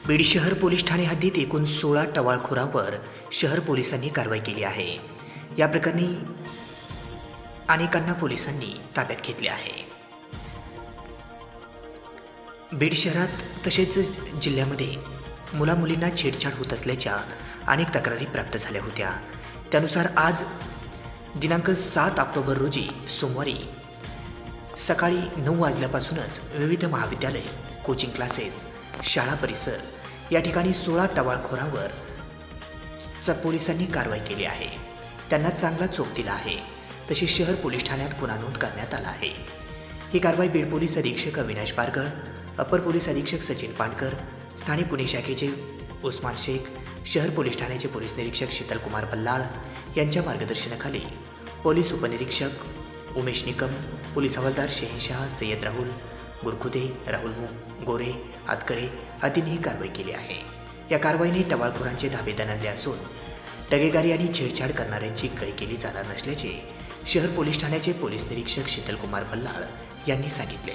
बीड शहर पोलीस ठाणे हद्दीत एकूण 16 टवाळखोरांवर शहर पोलिसांनी कारवाई केली आहे। या प्रकरणी अनेकांना पोलिसांनी ताब्यात घेतले आहे। बीड शहरात तसेच जिल्ह्यामध्ये मुलामुलींना छेडछाड होत असल्याच्या अनेक तक्रारी प्राप्त झाल्या होत्या। त्यानुसार आज दिनांक 7 ऑक्टोबर रोजी सोमवारी सकाळी 9 वाजल्यापासूनच विविध महाविद्यालय, कोचिंग क्लासेस, शाळा परिसर या ठिकाणी 16 टवाळखोरांवर पोलिसांनी कारवाई केली आहे। त्यांना चांगला चोप दिला आहे। तशी शहर पोलीस ठाण्यात गुन्हा नोंद करण्यात आला आहे। ही कारवाई बीड पोलीस अधीक्षक अविनाश बारगळ, अपर पोलीस अधीक्षक सचिन पाणकर, स्थानिक गुन्हे शाखेचे उस्मान शेख, शहर पोलीस ठाण्याचे पोलीस निरीक्षक शीतलकुमार बल्लाळ यांच्या मार्गदर्शनाखाली पोलीस उपनिरीक्षक उमेश निकम, पोलीस हवालदार शहनशाह सय्यद राहुल गुरखुदे, राहुल गोरे आतकरे आदींनी ही कारवाई केली आहे। या कारवाईने टवाळखोरांचे धाबे दणाणले असून टगेगारी आणि छेडछाड करणाऱ्यांची गय केली जाणार नसल्याचे शहर पोलीस ठाण्याचे पोलीस निरीक्षक शीतलकुमार बल्लाळ यांनी सांगितले।